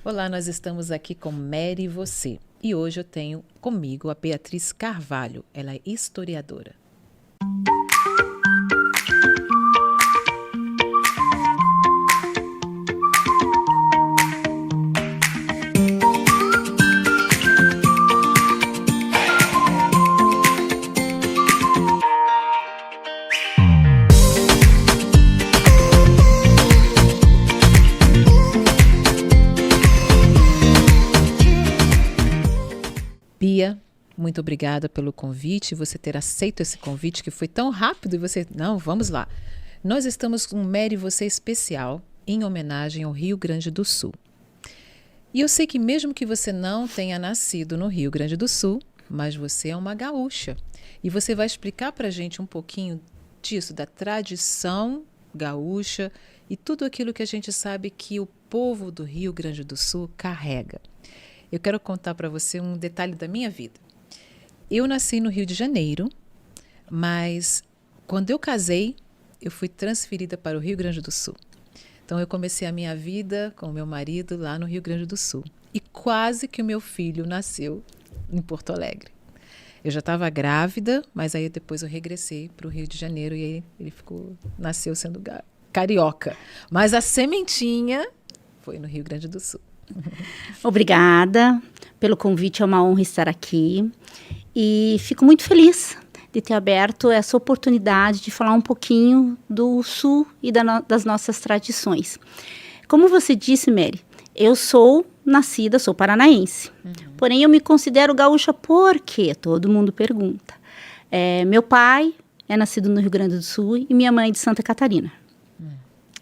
Olá, nós estamos aqui com Mary e você. E hoje eu tenho comigo a Beatriz Carvalho. Ela é historiadora. Bia, muito obrigada pelo convite, você ter aceito esse convite que foi tão rápido e você... Não, vamos lá. Nós estamos com um Mary e você especial em homenagem ao Rio Grande do Sul. E eu sei que mesmo que você não tenha nascido no Rio Grande do Sul, mas você é uma gaúcha. E você vai explicar para a gente um pouquinho disso, da tradição gaúcha e tudo aquilo que a gente sabe que o povo do Rio Grande do Sul carrega. Eu quero contar para você um detalhe da minha vida. Eu nasci no Rio de Janeiro, mas quando eu casei, eu fui transferida para o Rio Grande do Sul. Então eu comecei a minha vida com o meu marido lá no Rio Grande do Sul. E quase que o meu filho nasceu em Porto Alegre. Eu já estava grávida, mas aí depois eu regressei para o Rio de Janeiro e aí ele nasceu sendo carioca. Mas a sementinha foi no Rio Grande do Sul. Obrigada pelo convite, é uma honra estar aqui e fico muito feliz de ter aberto essa oportunidade de falar um pouquinho do Sul e das nossas tradições. Como você disse, Mary, eu sou paranaense, porém eu me considero gaúcha porque todo mundo pergunta. Meu pai é nascido no Rio Grande do Sul e minha mãe de Santa Catarina.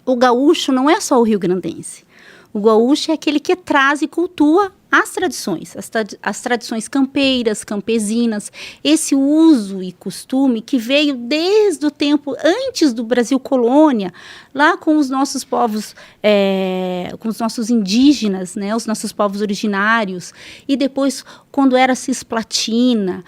O gaúcho não é só o rio-grandense. O gaúcho é aquele que traz e cultua as tradições, as tradições campeiras, campesinas, esse uso e costume que veio desde o tempo antes do Brasil colônia, lá com os nossos povos, com os nossos indígenas, né, os nossos povos originários, e depois quando era cisplatina,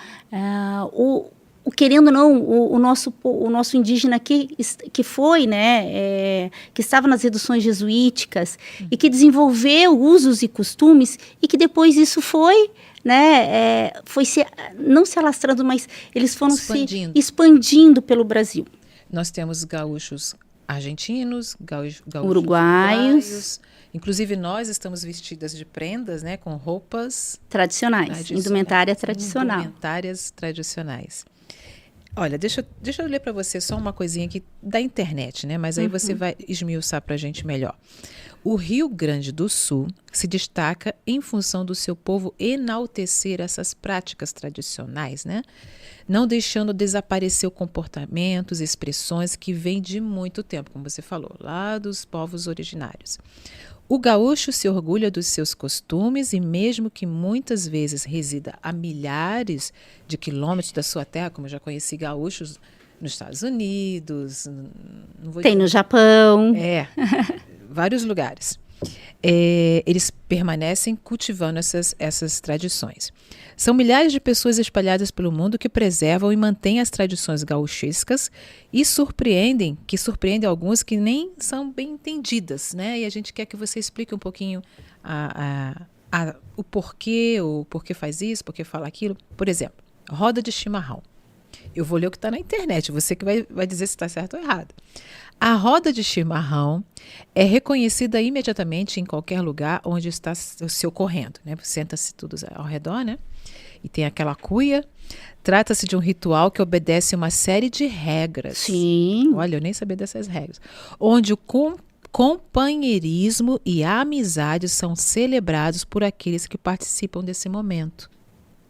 querendo ou não, o nosso indígena que foi, né, que estava nas reduções jesuíticas e que desenvolveu usos e costumes e que depois isso foi, né, não se alastrando, mas eles foram se expandindo pelo Brasil. Nós temos gaúchos argentinos, gaúchos uruguaios. Inclusive nós estamos vestidas de prendas, né, com roupas tradicionais. Indumentárias tradicionais. Olha, deixa eu ler para você só uma coisinha aqui da internet, né? Mas aí você vai esmiuçar para a gente melhor. O Rio Grande do Sul se destaca em função do seu povo enaltecer essas práticas tradicionais, né? Não deixando desaparecer comportamentos, expressões que vêm de muito tempo, como você falou, lá dos povos originários. O gaúcho se orgulha dos seus costumes e mesmo que muitas vezes resida a milhares de quilômetros da sua terra, como eu já conheci gaúchos nos Estados Unidos, no Japão. Vários lugares. Eles permanecem cultivando essas tradições. São milhares de pessoas espalhadas pelo mundo que preservam e mantêm as tradições gauchescas e surpreendem alguns que nem são bem entendidas, né? E a gente quer que você explique um pouquinho o porquê faz isso, porquê fala aquilo. Por exemplo, roda de chimarrão. Eu vou ler o que está na internet, você que vai dizer se está certo ou errado. A roda de chimarrão é reconhecida imediatamente em qualquer lugar onde está se ocorrendo, né? Senta-se todos ao redor, né? E tem aquela cuia. Trata-se de um ritual que obedece uma série de regras. Sim. Olha, eu nem sabia dessas regras. Onde o companheirismo e a amizade são celebrados por aqueles que participam desse momento.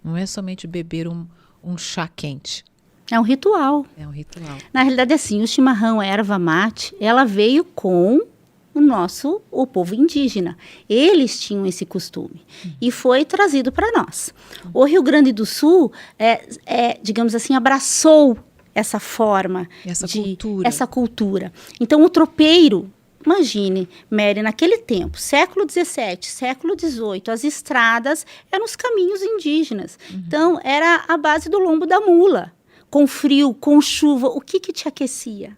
Não é somente beber um chá quente. É um ritual. É um ritual. Na realidade, assim, o chimarrão, a erva mate, ela veio com o povo indígena. Eles tinham esse costume. E foi trazido para nós. O Rio Grande do Sul, digamos assim, abraçou essa forma. Essa cultura. Então, o tropeiro... Imagine, Mary, naquele tempo, século XVII, século XVIII, as estradas eram os caminhos indígenas. Então, era a base do lombo da mula. Com frio, com chuva, o que te aquecia?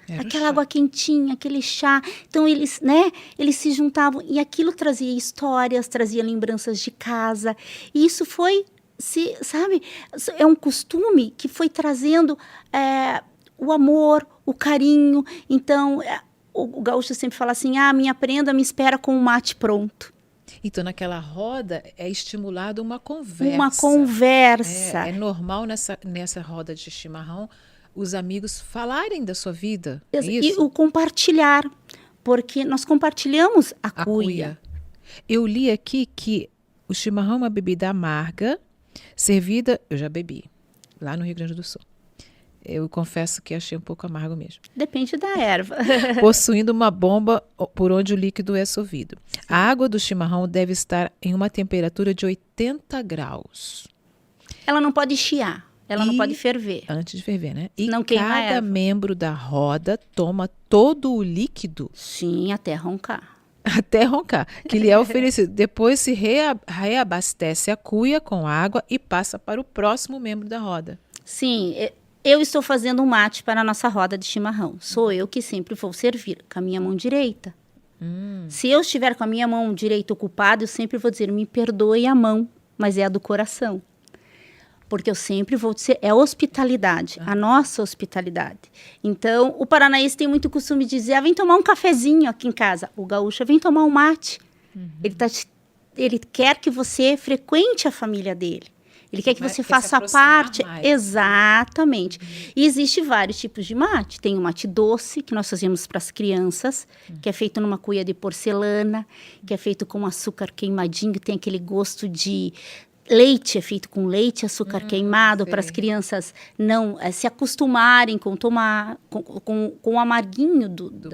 Era o aquela chá. água quentinha, aquele chá. Então, eles, né, eles se juntavam e aquilo trazia histórias, trazia lembranças de casa. E isso foi, sabe, é um costume que foi trazendo o amor, o carinho. Então, o gaúcho sempre fala assim, minha prenda me espera com o mate pronto. Então, naquela roda é estimulada uma conversa. Uma conversa. É normal nessa roda de chimarrão os amigos falarem da sua vida. É E isso? o compartilhar, porque nós compartilhamos a A cuia. Eu li aqui que o chimarrão é uma bebida amarga, servida, eu já bebi, lá no Rio Grande do Sul. Eu confesso que achei um pouco amargo mesmo. Depende da erva. Possuindo uma bomba por onde o líquido é solvido. A água do chimarrão deve estar em uma temperatura de 80 graus. Ela não pode chiar, ela não pode ferver. Antes de ferver, né? E Não queima a cada erva. membro da roda toma todo o líquido Sim, até roncar. até roncar, que lhe é oferecido. Depois se reabastece a cuia com água e passa para o próximo membro da roda. Sim, eu estou fazendo um mate para a nossa roda de chimarrão. Sou eu que sempre vou servir com a minha mão direita. Se eu estiver com a minha mão direita ocupada, eu sempre vou dizer, me perdoe a mão, mas é a do coração. Porque eu sempre vou dizer, é hospitalidade, a nossa hospitalidade. Então, o paranaense tem muito costume de dizer, vem tomar um cafezinho aqui em casa. O gaúcho vem tomar um mate. Ele quer que você frequente a família dele. Ele quer que você faça parte. Mais. Exatamente. E existe vários tipos de mate. Tem o mate doce, que nós fazemos para as crianças, que é feito numa cuia de porcelana, que é feito com açúcar queimadinho, que tem aquele gosto de leite, é feito com leite e açúcar queimado, para as crianças não se acostumarem com o amarguinho do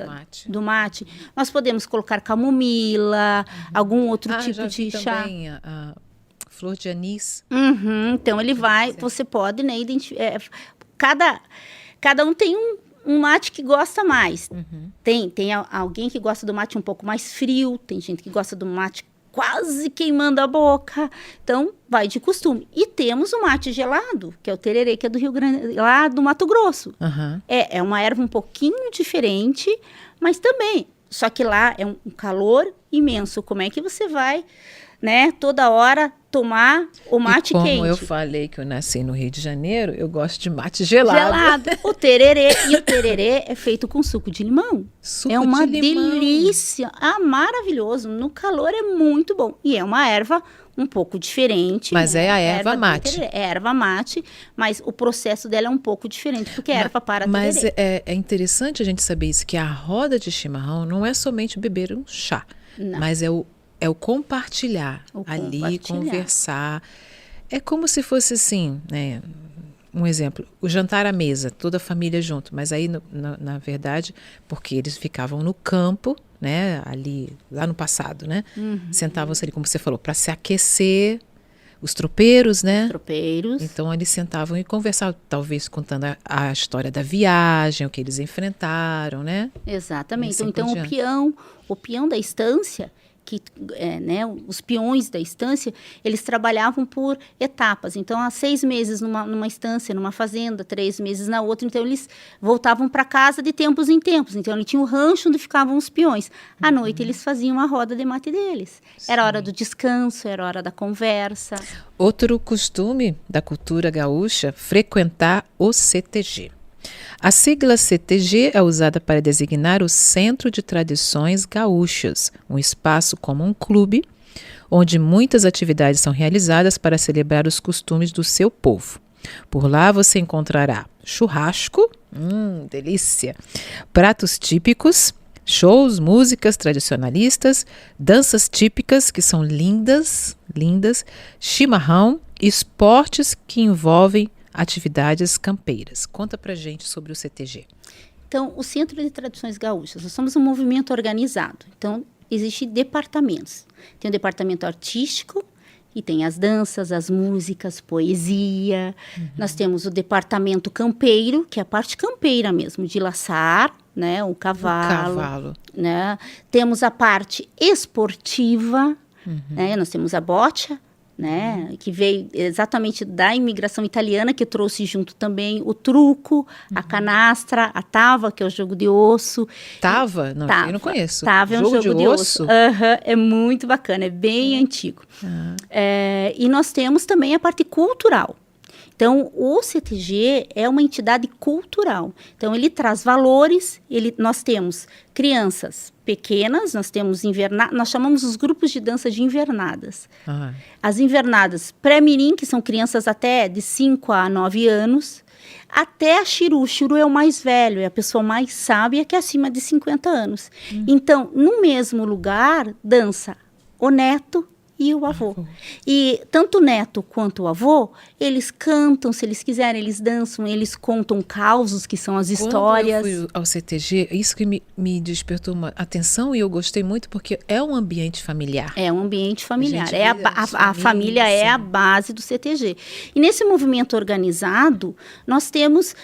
mate. Nós podemos colocar camomila, algum outro tipo já vi de chá. também a flor de anis. Então, ele vai, você pode, né, identificar. Cada um tem um mate que gosta mais. Tem alguém que gosta do mate um pouco mais frio, tem gente que gosta do mate quase queimando a boca. Então, vai de costume. E temos o mate gelado, que é o tererê, que é do Rio Grande, lá do Mato Grosso. É uma erva um pouquinho diferente, mas também. Só que lá é um calor imenso. Como é que você vai, né, toda hora tomar o mate como quente? Eu falei que eu nasci no Rio de Janeiro, eu gosto de mate gelado. O tererê é feito com suco de limão. Suco é uma de limão. delícia, maravilhoso. No calor é muito bom. E é uma erva um pouco diferente. Mas né? é a erva mate. É erva mate, mas o processo dela é um pouco diferente, porque é erva para Mas tererê. é interessante a gente saber isso, que a roda de chimarrão não é somente beber um chá, Não. mas é o compartilhar ali, conversar. É como se fosse assim, né? Um exemplo, o jantar à mesa, toda a família junto, mas aí, na verdade, porque eles ficavam no campo, né? Ali, lá no passado, né? Sentavam-se ali, como você falou, para se aquecer, os tropeiros, né? Tropeiros. Então, eles sentavam e conversavam, talvez contando a história da viagem, o que eles enfrentaram, né? Exatamente. Assim Então, por o peão da estância, né, os peões da estância, eles trabalhavam por etapas. Então, há 6 meses numa estância, numa fazenda, 3 meses na outra. Então, eles voltavam para casa de tempos em tempos. Então, ele tinha um rancho onde ficavam os peões. À noite, eles faziam a roda de mate deles. Era hora do descanso, era hora da conversa. Outro costume da cultura gaúcha, frequentar o CTG. A sigla CTG é usada para designar o Centro de Tradições Gaúchas, um espaço como um clube, onde muitas atividades são realizadas para celebrar os costumes do seu povo. Por lá você encontrará churrasco, delícia, pratos típicos, shows, músicas tradicionalistas, danças típicas que são lindas, chimarrão, esportes que envolvem atividades campeiras. Conta pra gente sobre o CTG. Então, o Centro de Tradições Gaúchas, nós somos um movimento organizado. Então, existem departamentos. Tem o departamento artístico, e tem as danças, as músicas, poesia. Nós temos o departamento campeiro, que é a parte campeira mesmo, de laçar, né, o cavalo. Né? Temos a parte esportiva, né? Nós temos a bocha, né? Que veio exatamente da imigração italiana, que trouxe junto também o truco, a canastra, a tava, que é o jogo de osso. Tava? Não, Tava. eu não conheço. Tava é um jogo de osso. É muito bacana, é bem antigo. E nós temos também a parte cultural. Então, o CTG é uma entidade cultural. Então, ele traz valores, nós temos crianças pequenas, nós temos nós chamamos os grupos de dança de invernadas. As invernadas pré-mirim, que são crianças até de 5 a 9 anos, até a Chiru. O Chiru é o mais velho, é a pessoa mais sábia, que é acima de 50 anos. Então, no mesmo lugar, dança o neto e o avô. E tanto o neto quanto o avô, eles cantam, se eles quiserem, eles dançam, eles contam causos, que são as histórias. Quando eu fui ao CTG, isso que me despertou uma atenção, e eu gostei muito, porque é um ambiente familiar. É um ambiente familiar. A família é a base do CTG. E nesse movimento organizado, nós temos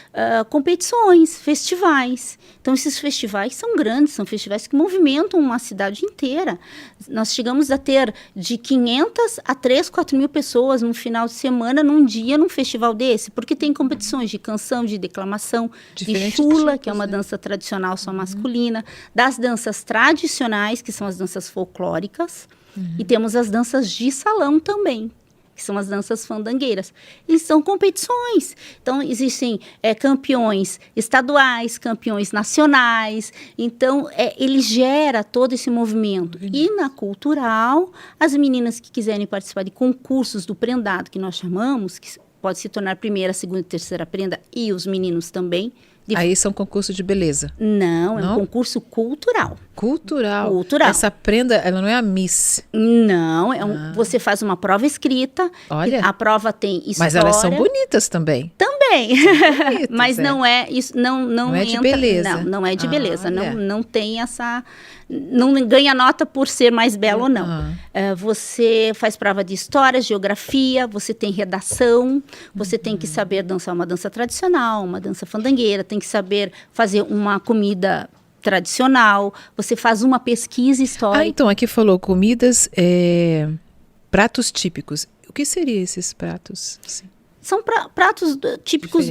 competições, festivais. Então, esses festivais são grandes, são festivais que movimentam uma cidade inteira. Nós chegamos a ter de 500 a 3, 4 mil pessoas num final de semana, num dia, num festival desse, porque tem competições de canção, de declamação, diferentes de chula, tipos, que é uma dança tradicional só masculina, das danças tradicionais, que são as danças folclóricas, e temos as danças de salão também, que são as danças fandangueiras. E são competições. Então, existem campeões estaduais, campeões nacionais. Então, ele gera todo esse movimento. E na cultural, as meninas que quiserem participar de concursos do prendado, que nós chamamos, que pode se tornar primeira, segunda e terceira prenda, e os meninos também. Aí são concursos de beleza? Não, é um concurso cultural. Cultural? Cultural. Essa prenda, ela não é a Miss? Não, você faz uma prova escrita. Olha. A prova tem história. Mas elas são bonitas também. Também. Bonitas, mas não é isso, não é entra, de beleza. Não é de beleza. Não tem essa. Não ganha nota por ser mais bela ou não. Você faz prova de história, geografia, você tem redação, você tem que saber dançar uma dança tradicional, uma dança fandangueira, tem que saber fazer uma comida tradicional, você faz uma pesquisa histórica. Então, aqui falou comidas, pratos típicos. O que seriam esses pratos? Sim. São pratos típicos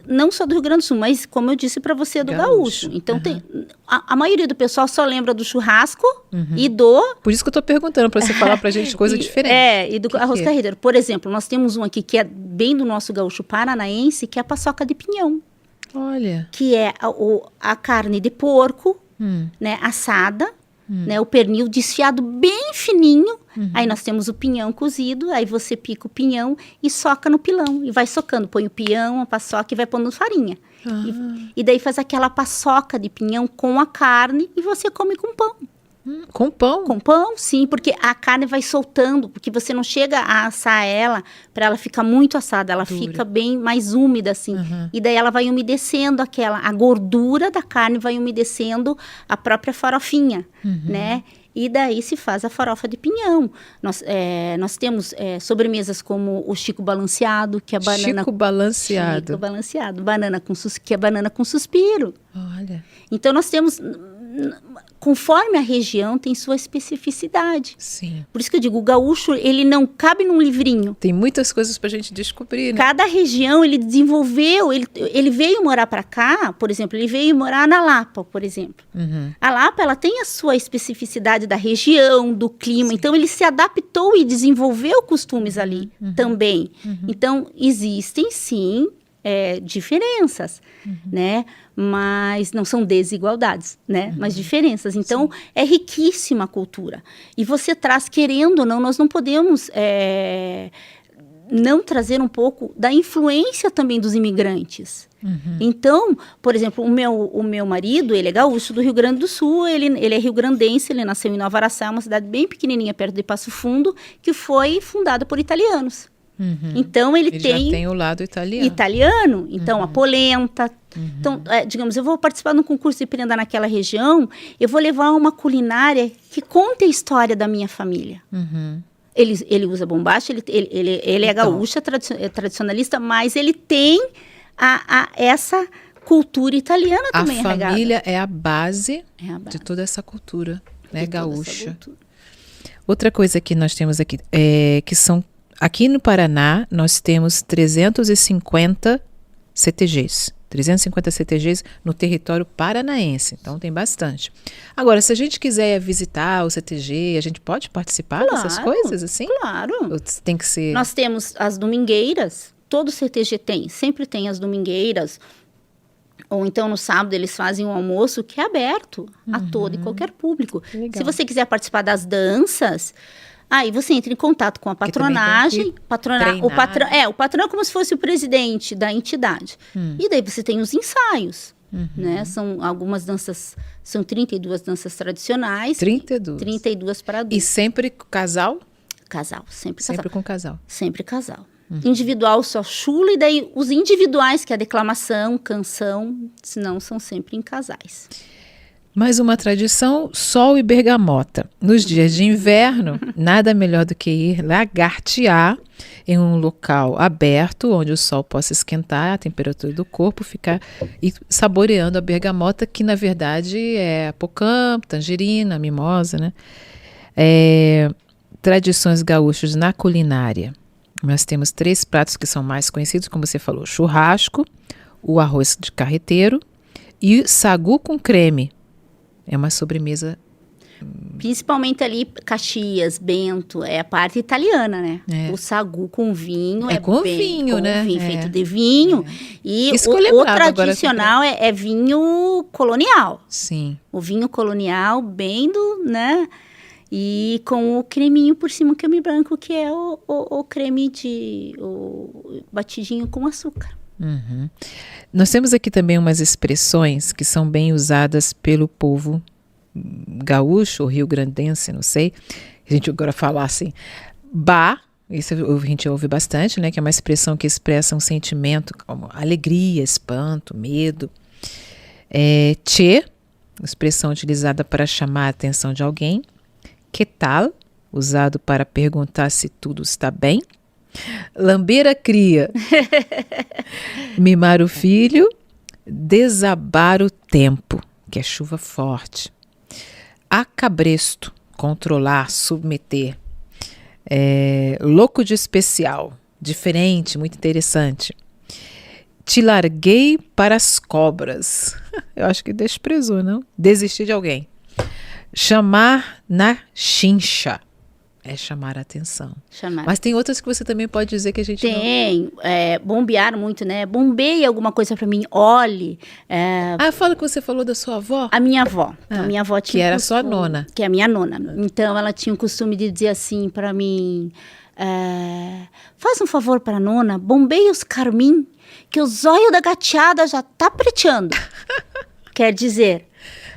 não só do Rio Grande do Sul, mas, como eu disse para você, do gaúcho. Então, a maioria do pessoal só lembra do churrasco e do... Por isso que eu estou perguntando, para você falar para a gente coisa diferente. E do arroz carreteiro. Por exemplo, nós temos um aqui que é bem do nosso gaúcho paranaense, que é a paçoca de pinhão. Olha. Que é a carne de porco, né, assada, né, o pernil desfiado bem fininho. Aí nós temos o pinhão cozido, aí você pica o pinhão e soca no pilão. E vai socando, põe o pinhão, a paçoca e vai pondo farinha. E daí faz aquela paçoca de pinhão com a carne e você come com pão. Com pão? Com pão, sim, porque a carne vai soltando, porque você não chega a assar ela para ela ficar muito assada, ela fica bem mais úmida, assim. E daí ela vai umedecendo a gordura da carne vai umedecendo a própria farofinha, né? E daí se faz a farofa de pinhão. Nós temos sobremesas como o Chico Balanceado, que é banana... Chico Balanceado. Chico Balanceado. Que é banana com suspiro. Olha. Então, nós temos... Conforme a região, tem sua especificidade. Sim. Por isso que eu digo, o gaúcho, ele não cabe num livrinho. Tem muitas coisas pra gente descobrir, né? Cada região, ele desenvolveu, ele veio morar para cá, por exemplo, ele veio morar na Lapa, por exemplo. A Lapa, ela tem a sua especificidade da região, do clima, então ele se adaptou e desenvolveu costumes ali também. Então, existem, sim, diferenças, né? Mas não são desigualdades, né? Mas diferenças. Então, é riquíssima a cultura. E você traz, querendo ou não, nós não podemos não trazer um pouco da influência também dos imigrantes. Então, por exemplo, o meu marido, ele é gaúcho do Rio Grande do Sul, ele é rio-grandense, ele nasceu em Nova Araçá, uma cidade bem pequenininha, perto de Passo Fundo, que foi fundada por italianos. Então, ele tem... já tem o lado italiano. Então, a polenta. Então, digamos, eu vou participar de um concurso de prenda naquela região, eu vou levar uma culinária que conte a história da minha família. Ele usa bombacha, ele é gaúcha, tradicionalista, mas ele tem essa cultura italiana também. A família é a base de toda essa cultura, né, gaúcha. Outra coisa que nós temos aqui, que são Aqui no Paraná, nós temos 350 CTGs. 350 CTGs no território paranaense. Então, tem bastante. Agora, se a gente quiser visitar o CTG, a gente pode participar dessas coisas, assim? Claro. Ou tem que ser... Nós temos as domingueiras. Todo CTG tem. Sempre tem as domingueiras. Ou então, no sábado, eles fazem um almoço que é aberto a todo e qualquer público. Legal. Se você quiser participar das danças... Aí você entra em contato com a patronagem. O patrão é como se fosse o presidente da entidade. E daí você tem os ensaios. Né? São algumas danças, são 32 danças tradicionais. 32? 32 para adultos. E sempre casal? Casal, sempre casal. Sempre com casal. Sempre casal. Individual só chula, e daí os individuais, que é a declamação, canção, senão são sempre em casais. Mais uma tradição, sol e bergamota. Nos dias de inverno, nada melhor do que ir lagartear em um local aberto, onde o sol possa esquentar a temperatura do corpo, ficar e saboreando a bergamota, que na verdade é apocampo, tangerina, mimosa, né? Tradições gaúchas na culinária. Nós temos 3 pratos que são mais conhecidos, como você falou, churrasco, o arroz de carreteiro e sagu com creme. É uma sobremesa. Principalmente ali, Caxias, Bento, é a parte italiana, né? O sagu com vinho. Com vinho, né? Vinho, feito de vinho. E o tradicional é vinho colonial. Sim. O vinho colonial, bem do, né? E com o creminho por cima, o creme branco, que é o creme o batidinho com açúcar. Nós temos aqui também umas expressões que são bem usadas pelo povo gaúcho ou rio-grandense, não sei. A gente agora fala assim, bah, isso a gente ouve bastante, né? Que é uma expressão que expressa um sentimento como alegria, espanto, medo. Tchê, expressão utilizada para chamar a atenção de alguém. Que tal, usado para perguntar se tudo está bem. Lamber a cria, mimar o filho, desabar o tempo, que é chuva forte. Acabresto, controlar, submeter. Louco de especial, diferente, muito interessante. Te larguei para as cobras. Eu acho que desprezou, não? Desistir de alguém. Chamar na chincha. É chamar a atenção. Mas tem outras que você também pode dizer que a gente não... bombear muito, né? Bombeie alguma coisa para mim, olhe. Fala que você falou da sua avó. A minha avó. A minha avó tinha que era sua nona. Que é a minha nona. Então, ela tinha o costume de dizer assim para mim, faz um favor para a nona, bombeie os carmim, que o zóio da gateada já tá preteando. Quer dizer...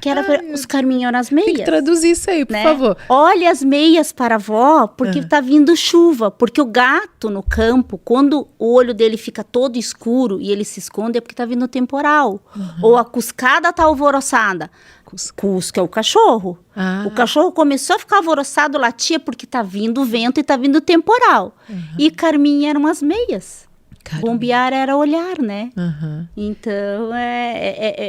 Que era os carminhos nas meias. Tem que traduzir isso aí, por favor. Olhe as meias para a avó, porque tá vindo chuva. Porque o gato no campo, quando o olho dele fica todo escuro e ele se esconde, é porque tá vindo temporal. Ou a cuscada tá alvoroçada. Cusca é o cachorro. O cachorro começou a ficar alvoroçado, latia, porque tá vindo vento e tá vindo temporal. E carminha eram as meias. Caramba. Bombear era olhar, né? Então,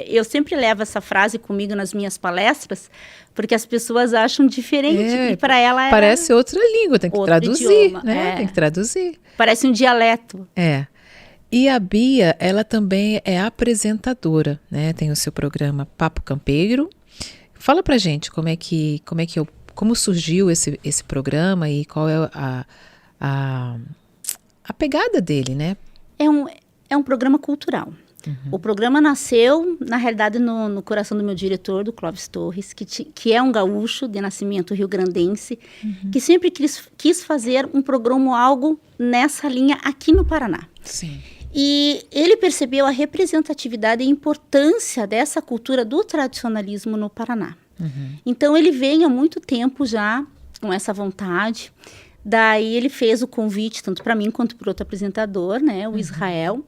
eu sempre levo essa frase comigo nas minhas palestras, porque as pessoas acham diferente. E para ela parece outra língua, tem que traduzir, idioma, né? Tem que traduzir. Parece um dialeto. E a Bia, ela também é apresentadora, né? Tem o seu programa Papo Campeiro. Fala pra gente como surgiu esse programa e qual é a pegada dele, né? É um programa cultural. O programa nasceu, na realidade, no coração do meu diretor, do Clóvis Torres, que é um gaúcho de nascimento rio-grandense, que sempre quis fazer um programa, algo nessa linha aqui no Paraná. Sim. E ele percebeu a representatividade e a importância dessa cultura do tradicionalismo no Paraná. Então, ele vem há muito tempo já com essa vontade. Daí ele fez o convite, tanto para mim quanto para outro apresentador, né, o Israel.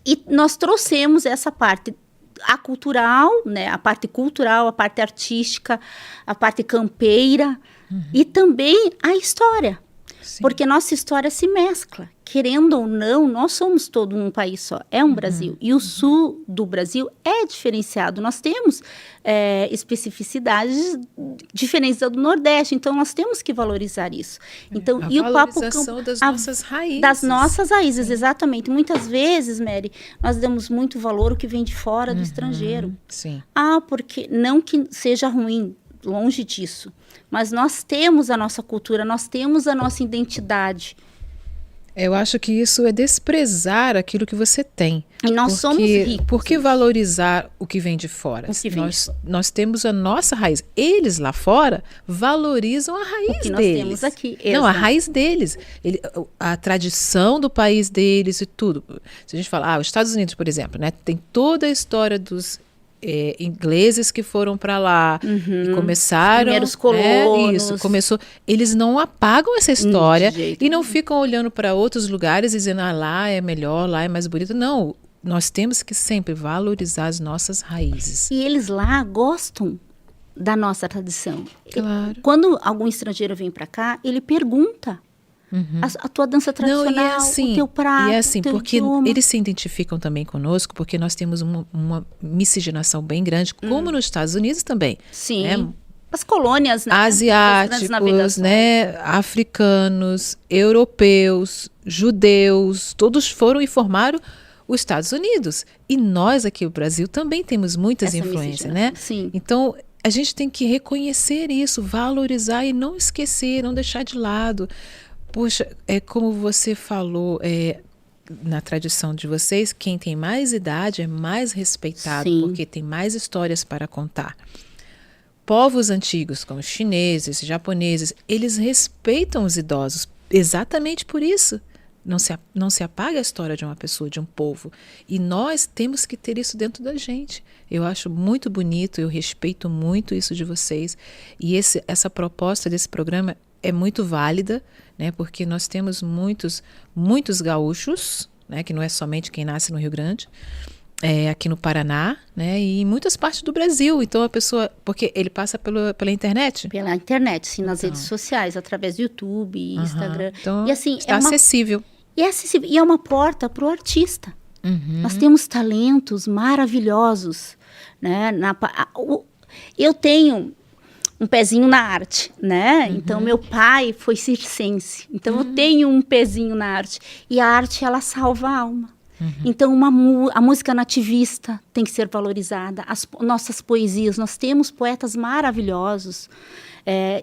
E nós trouxemos essa parte, a cultural, né, a parte cultural, a parte artística, a parte campeira e também a história. Sim. Porque nossa história se mescla. Querendo ou não, nós somos todo um país só. É um Brasil. E o sul do Brasil é diferenciado. Nós temos especificidades diferentes do Nordeste. Então, nós temos que valorizar isso. Então, A e o Papo valorização das nossas raízes. Das nossas raízes, exatamente. Muitas vezes, Mary, nós damos muito valor ao que vem de fora do estrangeiro. Sim. Porque não que seja ruim, longe disso. Mas nós temos a nossa cultura, nós temos a nossa identidade. Eu acho que isso é desprezar aquilo que você tem. E nós somos ricos. Por que valorizar o que vem de fora? Nós temos a nossa raiz. Eles lá fora valorizam a raiz que deles. Nós temos aqui. Não, a raiz deles. A tradição do país deles e tudo. Se a gente falar, os Estados Unidos, por exemplo, né, tem toda a história dos ingleses que foram para lá e começaram, primeiros colonos. Isso, começou. Eles não apagam essa história e não ficam olhando para outros lugares e dizendo, lá é melhor, lá é mais bonito. Não, nós temos que sempre valorizar as nossas raízes. E eles lá gostam da nossa tradição. Claro. Quando algum estrangeiro vem para cá, ele pergunta a tua dança tradicional, o teu prato, e é assim, o teu porque idioma. Eles se identificam também conosco, porque nós temos uma miscigenação bem grande, como nos Estados Unidos também. Sim. Né? As colônias, né? Asiáticos, né? Africanos, europeus, judeus, todos foram e formaram os Estados Unidos. E nós aqui no Brasil também temos muitas influências, né? Sim. Então, a gente tem que reconhecer isso, valorizar e não esquecer, não deixar de lado. Poxa, como você falou, na tradição de vocês, quem tem mais idade é mais respeitado, Sim. porque tem mais histórias para contar. Povos antigos, como chineses, japoneses, eles respeitam os idosos exatamente por isso. Não se apaga a história de uma pessoa, de um povo. E nós temos que ter isso dentro da gente. Eu acho muito bonito, eu respeito muito isso de vocês. E essa proposta desse programa é muito válida, né? Porque nós temos muitos gaúchos, né? Que não é somente quem nasce no Rio Grande, aqui no Paraná, né? E em muitas partes do Brasil. Então a pessoa, porque ele passa pela internet? Pela internet, sim, nas redes sociais, através do YouTube, Instagram. Então, e assim, está acessível. E é acessível. E é uma porta para o artista. Nós temos talentos maravilhosos, né? Eu tenho um pezinho na arte, né? Então, meu pai foi circense. Então, eu tenho um pezinho na arte. E a arte, ela salva a alma. Então, a música nativista tem que ser valorizada. As nossas poesias, nós temos poetas maravilhosos.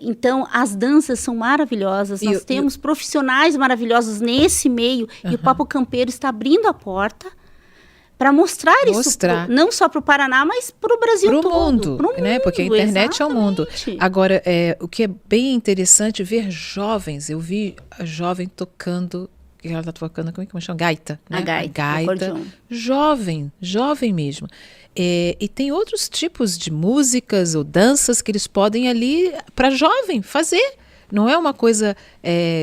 Então, as danças são maravilhosas. Nós temos profissionais maravilhosos nesse meio. E o Papo Campeiro está abrindo a porta para mostrar isso, não só para o Paraná, mas para o Brasil todo. Pro mundo, né? Porque a internet é o mundo. Agora, o que é bem interessante ver jovens. Eu vi a jovem tocando, ela está tocando, como é que chama? Gaita. Né? A gaita. Jovem mesmo. E tem outros tipos de músicas ou danças que eles podem ali, para jovem, fazer. Não é uma coisa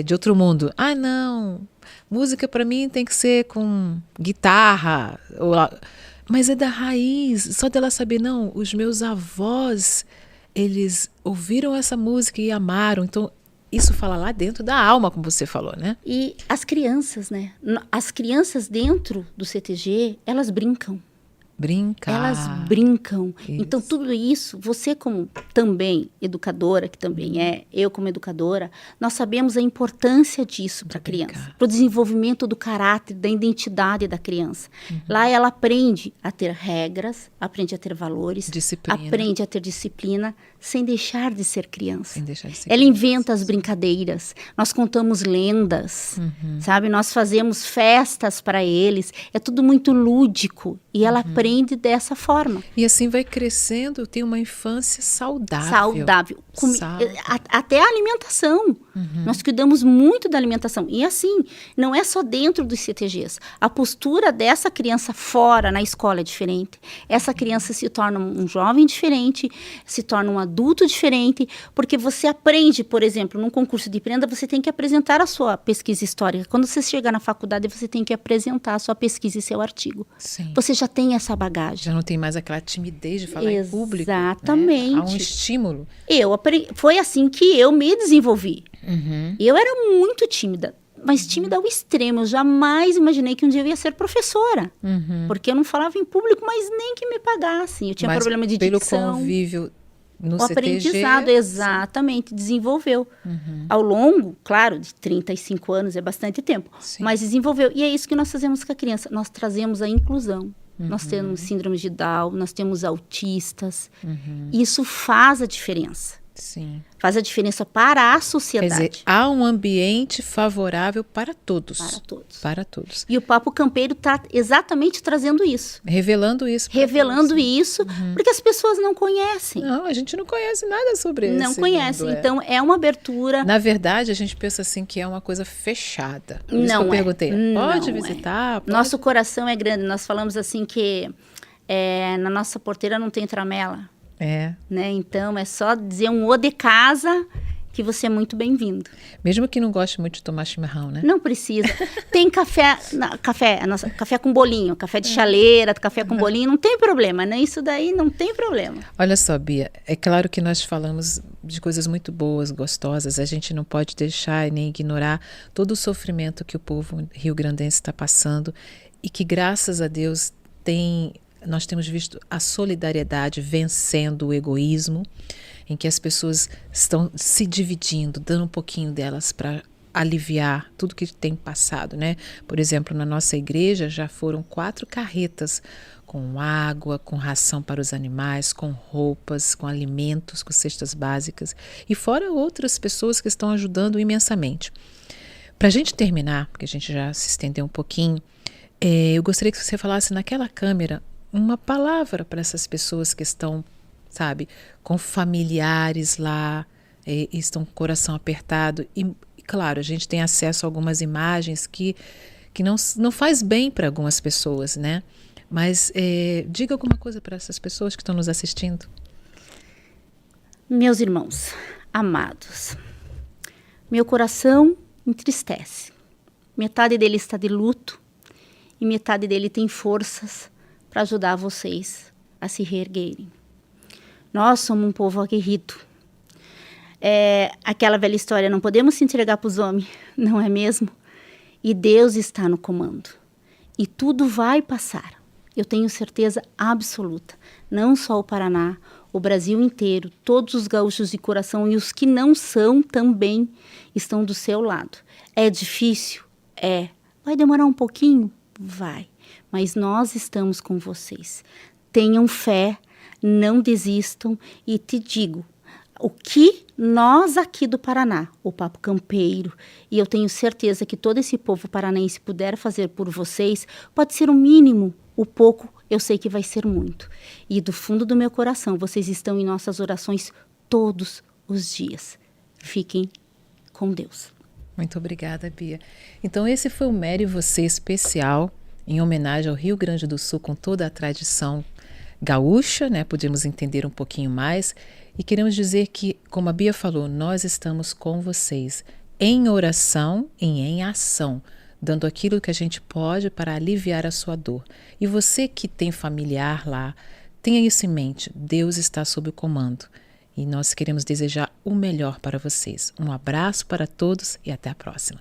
de outro mundo. Não... Música para mim tem que ser com guitarra, mas é da raiz, só dela saber, não, os meus avós, eles ouviram essa música e amaram, então isso fala lá dentro da alma, como você falou, né? E as crianças, né? As crianças dentro do CTG, elas brincam. Elas brincam. Isso. Então, tudo isso, você como também educadora, que também eu como educadora, nós sabemos a importância disso para a criança. Para o desenvolvimento do caráter, da identidade da criança. Lá ela aprende a ter regras, aprende a ter valores, aprende a ter disciplina, sem deixar de ser criança. Ela inventa as brincadeiras, nós contamos lendas, sabe? Nós fazemos festas para eles, é tudo muito lúdico. E ela aprende dessa forma. E assim vai crescendo, tem uma infância saudável. Até a alimentação. Nós cuidamos muito da alimentação. E assim, não é só dentro dos CTGs. A postura dessa criança fora, na escola, é diferente. Essa criança se torna um jovem diferente, se torna um adulto diferente, porque você aprende, por exemplo, num concurso de prenda, você tem que apresentar a sua pesquisa histórica. Quando você chega na faculdade, você tem que apresentar a sua pesquisa e seu artigo. Sim. Você já tem essa bagagem. Já não tem mais aquela timidez de falar em público. Exatamente. Né? Há um estímulo. Foi assim que eu me desenvolvi. Eu era muito tímida, mas tímida ao extremo. Eu jamais imaginei que um dia eu ia ser professora. Porque eu não falava em público, mas nem que me pagassem. Eu tinha Mas problema de pelo dicção. convívio no O CTG... aprendizado, exatamente, desenvolveu. Ao longo, claro, de 35 anos é bastante tempo, Sim. mas desenvolveu. E é isso que nós fazemos com a criança. Nós trazemos a inclusão. Nós temos síndrome de Down, nós temos autistas. Isso faz a diferença. Sim. Faz a diferença para a Quer sociedade. dizer, há um ambiente favorável para todos. Para todos. Para todos. E o Papo Campeiro está exatamente trazendo isso. Revelando isso. pra Revelando todos. isso, porque as pessoas não conhecem. Não, a gente não conhece nada sobre isso. Não conhecem. Então, é uma abertura. Na verdade, a gente pensa assim que é uma coisa fechada. Por isso Não que eu é. perguntei, Não pode é. visitar? Pode? Nosso coração é grande. Nós falamos assim que na nossa porteira não tem tramela. É. Né? Então, é só dizer um ô de casa que você é muito bem-vindo. Mesmo que não goste muito de tomar chimarrão, né? Não precisa. Tem café, café com bolinho, café de chaleira, café com bolinho, não tem problema, né? Isso daí não tem problema. Olha só, Bia, é claro que nós falamos de coisas muito boas, gostosas, a gente não pode deixar e nem ignorar todo o sofrimento que o povo rio-grandense está passando e que, graças a Deus, nós temos visto a solidariedade vencendo o egoísmo, em que as pessoas estão se dividindo, dando um pouquinho delas para aliviar tudo que tem passado, né? Por exemplo, na nossa igreja já foram 4 carretas com água, com ração para os animais, com roupas, com alimentos, com cestas básicas, e fora outras pessoas que estão ajudando imensamente. Para a gente terminar, porque a gente já se estendeu um pouquinho, eu gostaria que você falasse naquela câmera uma palavra para essas pessoas que estão, sabe, com familiares lá, e estão com o coração apertado. E, claro, a gente tem acesso a algumas imagens que não faz bem para algumas pessoas, né? Mas diga alguma coisa para essas pessoas que estão nos assistindo. Meus irmãos, amados, meu coração entristece. Metade dele está de luto e metade dele tem forças para ajudar vocês a se reerguerem. Nós somos um povo aguerrido. Aquela velha história, não podemos se entregar para os homens, não é mesmo? E Deus está no comando. E tudo vai passar. Eu tenho certeza absoluta. Não só o Paraná, o Brasil inteiro, todos os gaúchos de coração e os que não são também estão do seu lado. É difícil? É. Vai demorar um pouquinho? Vai. Mas nós estamos com vocês. Tenham fé, não desistam e te digo, o que nós aqui do Paraná, o Papo Campeiro, e eu tenho certeza que todo esse povo paranaense puder fazer por vocês, pode ser o mínimo, o pouco, eu sei que vai ser muito. E do fundo do meu coração, vocês estão em nossas orações todos os dias. Fiquem com Deus. Muito obrigada, Bia. Então esse foi o Mary Você especial, em homenagem ao Rio Grande do Sul, com toda a tradição gaúcha, né? Podemos entender um pouquinho mais. E queremos dizer que, como a Bia falou, nós estamos com vocês em oração e em ação, dando aquilo que a gente pode para aliviar a sua dor. E você que tem familiar lá, tenha isso em mente, Deus está sob o comando. E nós queremos desejar o melhor para vocês. Um abraço para todos e até a próxima.